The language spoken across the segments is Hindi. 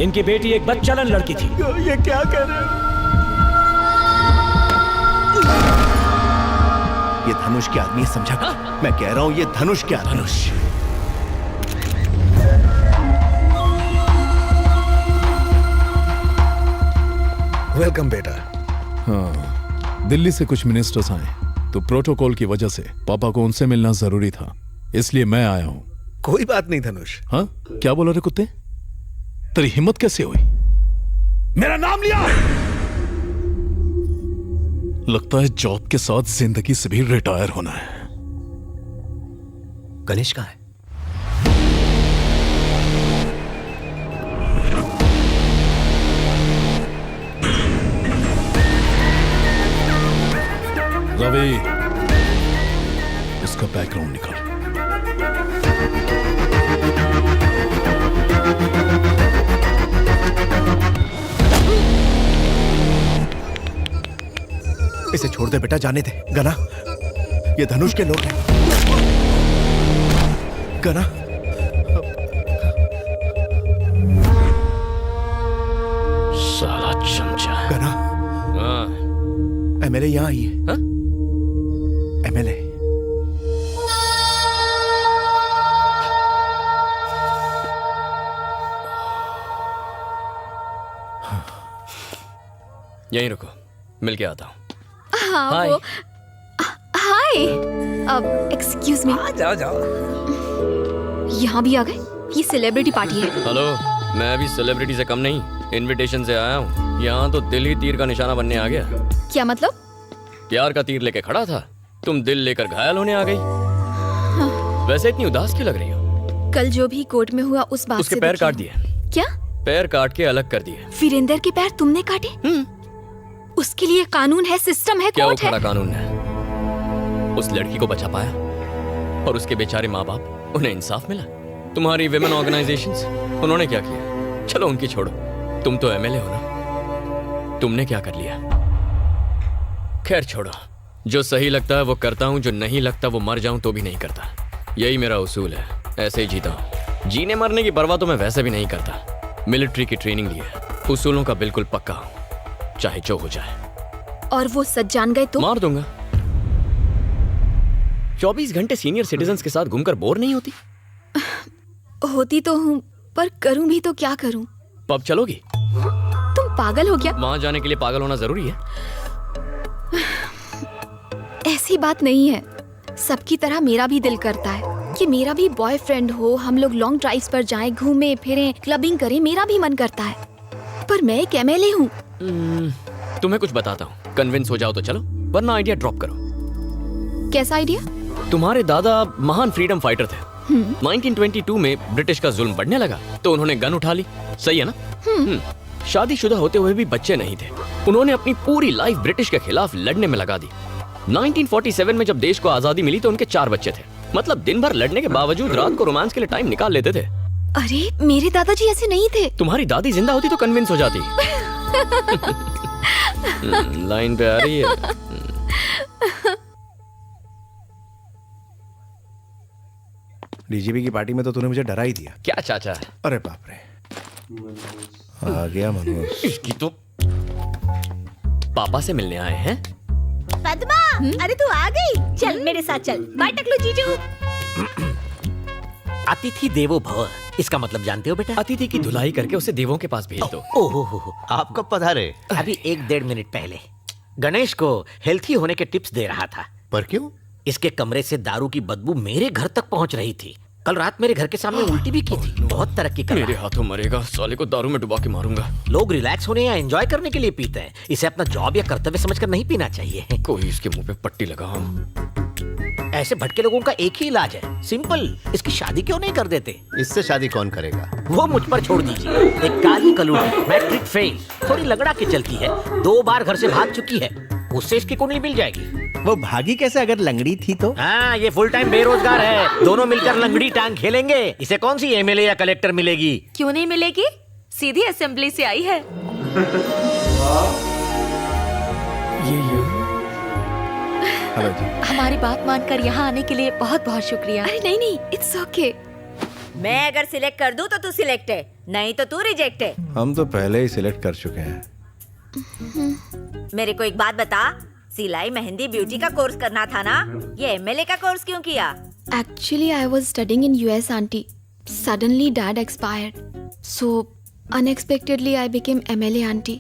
इनकी बेटी एक बदचलन लड़की थी। ये क्या कर रहे हो? ये धनुष के आदमी है, समझा? मैं कह रहा हूं ये धनुष के आदमी। धनुष। वेलकम बेटा। हाँ, दिल्ली से कुछ मिनिस्टर्स आए तो प्रोटोकॉल की वजह से पापा को उनसे मिलना जरूरी था, इसलिए मैं आया हूं। कोई बात नहीं धनुष। हाँ, क्या बोला रे कुत्ते? तेरी हिम्मत कैसे हुई? मेरा नाम लिया? लगता है जॉब के साथ जिंदगी से भी रिटायर होना है। गणेश कहाँ है? रवि, उसका बैकग्राउंड निकाल। इसे छोड़ दे बेटा, जाने दे। गना, ये धनुष के लोग हैं। गना, साला चमचा। गना, एमएलए यहाँ आई है। हाँ? एमएलए। यहीं रुको, मिल के आता हूँ। हाँ हाय। वो हाय। अब एक्सक्यूज मी, जाओ जाओ। यहाँ भी आ गए? ये सेलिब्रिटी पार्टी है। हेलो, मैं भी सेलिब्रिटी से कम नहीं, इनविटेशन से आया हूँ। यहाँ तो दिल ही तीर का निशाना बनने आ गया। क्या मतलब? प्यार का तीर लेके खड़ा था, तुम दिल लेकर घायल होने आ गई। हाँ। वैसे इतनी उदास क्यों लग रही हो? कल जो भी कोर्ट में हुआ उस बात उसके से पैर दुखी काट हूँ। दिए। क्या? पैर काट के अलग कर दिए। वीरेंद्र के पैर तुमने काटे? उसके लिए कानून है, सिस्टम है, क्या वो कोर्ट है। खड़ा कानून है? उस लड़की को बचा पाया और उसके बेचारे माँ बाप, उन्हें इंसाफ मिला? तुम्हारी विमेन ऑर्गेनाइजेशंस, उन्होंने क्या किया? चलो उनकी छोड़ो, तुम तो एमएलए हो ना, तुमने क्या कर लिया? खैर छोड़ो, जो सही लगता है वो करता हूँ, जो नहीं लगता वो मर जाऊं तो भी नहीं करता। यही मेरा उसूल है, ऐसे ही जीता हूँ। जीने मरने की परवाह तो मैं वैसे भी नहीं करता। मिलिट्री की ट्रेनिंग ली है, उसूलों का बिल्कुल पक्का हूँ, चाहे जो हो जाए। और वो सच जान गए तो? मार दूंगा। 24 घंटे सीनियर सिटीजन्स के साथ घूमकर बोर नहीं होती? होती तो हूँ, पर करूँ भी तो क्या करूँ? पब चलोगी? तुम पागल हो क्या? वहां जाने के लिए पागल होना जरूरी है? ऐसी बात नहीं है। सबकी तरह मेरा भी दिल करता है कि मेरा भी बॉयफ्रेंड हो, हम लोग लॉन्ग ड्राइव्स पर जाएं, घूमें फिरें, क्लबिंग करें, मेरा भी मन करता है। पर मैं एक एमएलए हूँ। तुम्हें कुछ बताता हूँ, कन्विंस हो जाओ तो चलो, वरना आइडिया ड्रॉप करो। कैसा आइडिया? तुम्हारे दादा महान फ्रीडम फाइटर थे। 1922 में ब्रिटिश का जुल्म बढ़ने लगा तो उन्होंने गन उठा ली, सही है ना? शादीशुदा होते हुए भी बच्चे नहीं थे। उन्होंने अपनी पूरी लाइफ ब्रिटिश के खिलाफ लड़ने में लगा दी। 1947 में जब देश को आजादी मिली तो उनके 4 बच्चे थे। मतलब दिन भर लड़ने के बावजूद रात को रोमांस के लिए टाइम निकाल लेते थे। अरे मेरे दादाजी ऐसे नहीं थे। तुम्हारी दादी जिंदा होती तो कन्विंस हो जाती। लाइन पे आ रही है। डीजीपी की पार्टी में तो तूने मुझे डरा ही दिया। क्या चाचा? अरे बाप रे, आ गया मनोज। इसकी तो पापा से मिलने आए हैं। पद्मा, अरे तू आ गई, चल मेरे साथ चल। बाय टकलू जीजू। अतिथि देवो भव, इसका मतलब जानते हो बेटा? अतिथि की धुलाई करके उसे देवों के पास भेज दो। ओहो, आप कब पधारे? अभी 1-1.5 मिनट पहले। गणेश को हेल्थी होने के टिप्स दे रहा था। पर क्यों? इसके कमरे से दारू की बदबू मेरे घर तक पहुंच रही थी। कल रात मेरे घर के सामने उल्टी भी की थी। बहुत तरक्की कर रहा मेरे है। हाथों मरेगा, साले को दारू में डुबा के मारूंगा। लोग रिलैक्स होने या एंजॉय करने के लिए पीते हैं, इसे अपना जॉब या कर्तव्य समझकर नहीं पीना चाहिए। कोई इसके मुंह पे पट्टी लगा। ऐसे भटके लोगों का एक ही इलाज है, सिंपल। इसकी शादी क्यों नहीं कर देते? इससे शादी कौन करेगा? वो मुझ पर छोड़ दीजिए। एक काली कलूटी, मैट्रिक फेल, थोड़ी लगड़ा के चलती है, 2 बार घर से भाग चुकी है, उससे इसकी कुंडली मिल जाएगी। वो भागी कैसे अगर लंगड़ी थी तो? हाँ, ये फुल टाइम बेरोजगार है। दोनों मिलकर लंगड़ी टांग खेलेंगे। इसे कौन सी एमएलए या कलेक्टर मिलेगी? क्यों नहीं मिलेगी? सीधी असेंबली से आई है। हेलो जी। हमारी बात मानकर यहाँ आने के लिए बहुत बहुत शुक्रिया। अरे नहीं नहीं, इट्स ओके। मैं अगर सिलेक्ट कर दूं तो तू सिलेक्ट है, नहीं तो तू रिजेक्ट है। हम तो पहले ही सिलेक्ट कर चुके हैं। मेरे को एक बात बता, सिलाई मेहंदी ब्यूटी का कोर्स करना था ना, ये एमएलए का कोर्स क्यों किया? Actually, I was studying in US, auntie. Suddenly, dad expired. So, unexpectedly, I became MLA, auntie.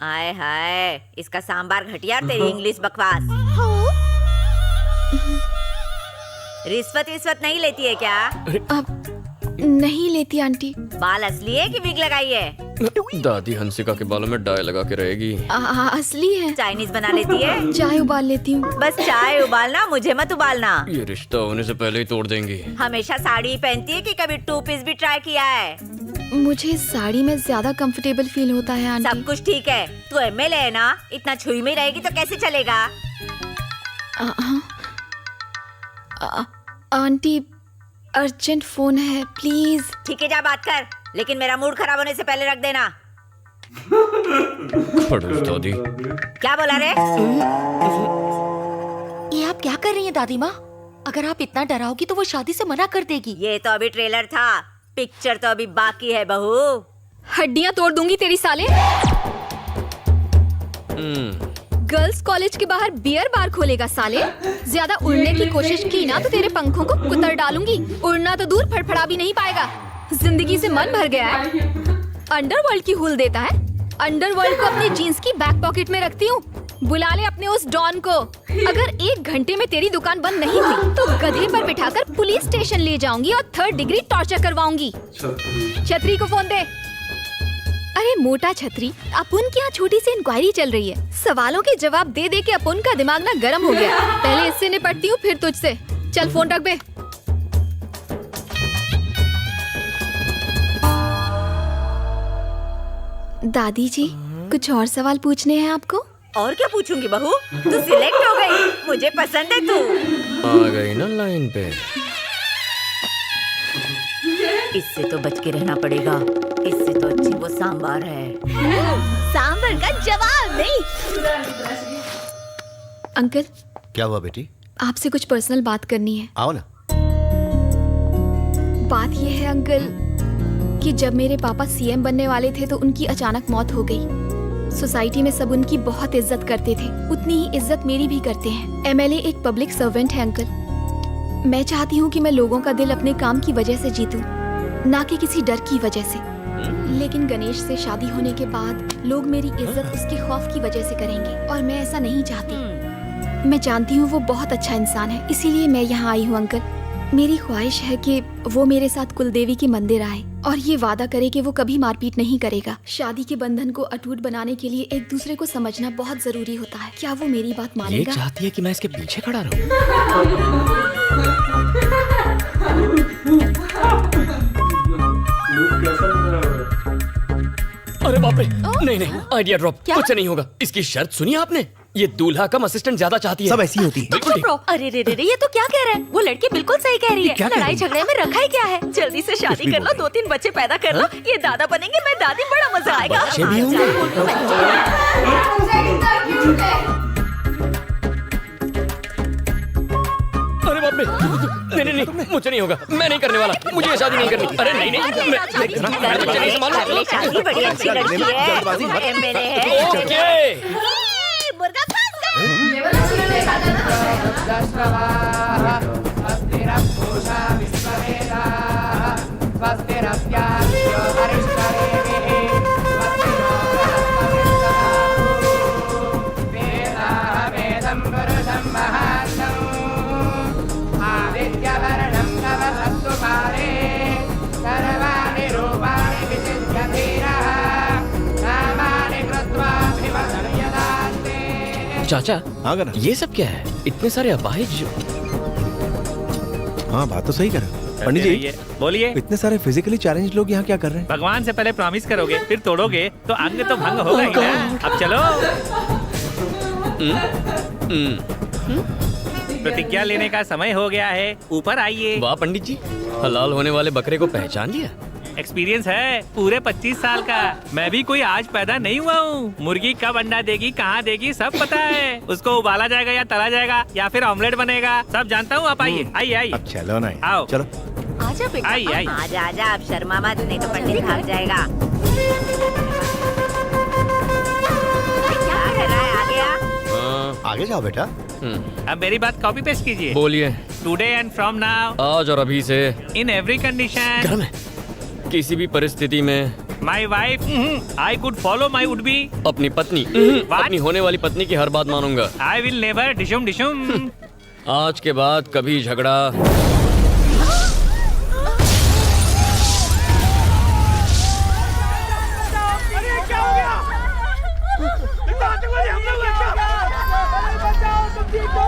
हाय हाय, इसका सांबार घटिया और तेरी इंग्लिश बकवास। रिश्वत विश्वत नहीं लेती है क्या? अब नहीं लेती आंटी। बाल असली है कि विग लगाई है? दादी हंसिका के बालों में डाई लगा के रहेगी। असली है। चाइनीज बना लेती है? चाय उबाल लेती हूँ। बस चाय उबालना, मुझे मत उबालना। ये रिश्ता होने से पहले ही तोड़ देंगी। हमेशा साड़ी ही पहनती है कि कभी टू पीस भी ट्राई किया है? मुझे साड़ी में ज्यादा कंफर्टेबल फील होता है आंटी। सब कुछ ठीक है, तू एमएलए है ना, इतना छुई में रहेगी तो कैसे चलेगा? आंटी अर्जेंट फोन है, प्लीज। ठीक है, जा बात कर, लेकिन मेरा मूड खराब होने से पहले रख देना। खड़ूस दादी। क्या बोला रे? ये आप क्या कर रही हैं दादी माँ? अगर आप इतना डराओगी तो वो शादी से मना कर देगी। ये तो अभी ट्रेलर था, पिक्चर तो अभी बाकी है बहू। हड्डियां तोड़ दूंगी तेरी साले। गर्ल्स कॉलेज के बाहर बियर बार खोलेगा साले। ज्यादा उड़ने की कोशिश की ना तो तेरे पंखों को कुतर डालूंगी। उड़ना तो दूर, फड़फड़ा भी नहीं पाएगा। जिंदगी से मन भर गया है। अंडरवर्ल्ड की हुल देता है। अंडरवर्ल्ड को अपनी जीन्स की बैक पॉकेट में रखती हूँ। बुला ले अपने उस डॉन को। अगर 1 घंटे में तेरी दुकान बंद नहीं हुई तो गधे पर बिठाकर पुलिस स्टेशन ले जाऊंगी और 3rd डिग्री टॉर्चर करवाऊंगी। छतरी को फोन दे। अरे मोटा छतरी, अपुन की यहाँ छोटी सी इंक्वायरी चल रही है। सवालों के जवाब दे दे के अपुन का दिमाग ना गर्म हो गया। पहले इससे निपटती हूँ, फिर तुझसे। चल फोन रख बे। दादी जी, कुछ और सवाल पूछने हैं आपको? और क्या पूछूंगी बहू, तू सिलेक्ट हो गई, मुझे पसंद है तू। आ गई ना लाइन पे। इससे तो बच के रहना पड़ेगा, इससे तो अच्छी वो सांबार है। सांबार का जवाब नहीं। अंकल, क्या हुआ बेटी? आपसे कुछ पर्सनल बात करनी है। आओ ना। बात ये है अंकल कि जब मेरे पापा सीएम बनने वाले थे तो उनकी अचानक मौत हो गई। सोसाइटी में सब उनकी बहुत इज्जत करते थे, उतनी ही इज्जत मेरी भी करते हैं। एमएलए एक पब्लिक सर्वेंट है अंकल। मैं चाहती हूँ कि मैं लोगों का दिल अपने काम की वजह से जीतूं, ना कि किसी डर की वजह से। लेकिन गणेश से शादी होने के बाद लोग मेरी इज्जत उसके खौफ की वजह से करेंगे और मैं ऐसा नहीं चाहती। मैं जानती हूँ वो बहुत अच्छा इंसान है, इसीलिए मैं यहाँ आई हूँ अंकल। मेरी ख्वाहिश है कि वो मेरे साथ कुलदेवी के मंदिर आए और ये वादा करे कि वो कभी मारपीट नहीं करेगा। शादी के बंधन को अटूट बनाने के लिए एक दूसरे को समझना बहुत जरूरी होता है। क्या वो मेरी बात ये मानेगा? चाहती है कि मैं इसके पीछे खड़ा रहूं। अरे बाप रे, नहीं नहीं, आइडिया ड्रॉप। कुछ नहीं होगा। इसकी शर्त सुनी आपने? ये दूल्हा कम असिस्टेंट ज्यादा चाहती है। सब ऐसी होती है। बिल्कुल ठीक। अरे रे रे रे, ये तो क्या कह रहा है? वो लड़की बिल्कुल सही कह रही है। लड़ाई झगड़े में रखा ही क्या है? जल्दी से शादी कर लो, 2-3 बच्चे पैदा कर लो। ये दादा बनेंगे, मैं दादी, बड़ा मजा आएगा। बच्चे भी अरे बाप रे, नहीं नहीं नहीं, मुझे नहीं होगा। मैं नहीं करने वाला, मुझे ये शादी नहीं करनी। अरे नहीं नहीं, मैं बच्चे नहीं संभालूं। कर ले शादी, बड़ी अच्छी लड़की है, एमएलए है। ओके। मुर्गा फंस गया। चाचा, हाँ गना। ये सब क्या है? इतने सारे अपाहिज। हाँ, बात तो सही कर रहे हो। पंडित जी, बोलिए। इतने सारे फिजिकली चैलेंज लोग यहाँ क्या कर रहे हैं? भगवान से पहले प्रॉमिस करोगे, फिर तोड़ोगे तो अंग तो भंग होगा ही ना। अब चलो। प्रतिज्ञा लेने का समय हो गया है, ऊपर आइए। वाह पंडित जी, हलाल होने वाले बकरे को पहचान लिया। एक्सपीरियंस है पूरे 25 साल का। मैं भी कोई आज पैदा नहीं हुआ हूँ। मुर्गी कब अंडा देगी, कहाँ देगी, सब पता है। उसको उबाला जाएगा या तला जाएगा या फिर ऑमलेट बनेगा, सब जानता हूँ। आप आइए, आइए आइए। अब चलो ना, आओ। चलो। आजा बेटा। आई आई आजा आजा, अब शर्मा मत, नहीं तो पंडित भाग जाएगा। क्या कर रहा है, आगे आ। हाँ, आगे जाओ बेटा। अब मेरी बात कॉपी पेस्ट कीजिए। बोलिए। टुडे एंड फ्रॉम नाउ, आज और अभी से, इन एवरी कंडीशन, घर में किसी भी परिस्थिति में my wife, I could follow my would be, अपनी पत्नी, अपनी होने वाली पत्नी की हर बात मानूंगा। आई विल नेवर डिशुम डिशुम। आज के बाद कभी झगड़ा, बचाओ, तुम ठीक हो?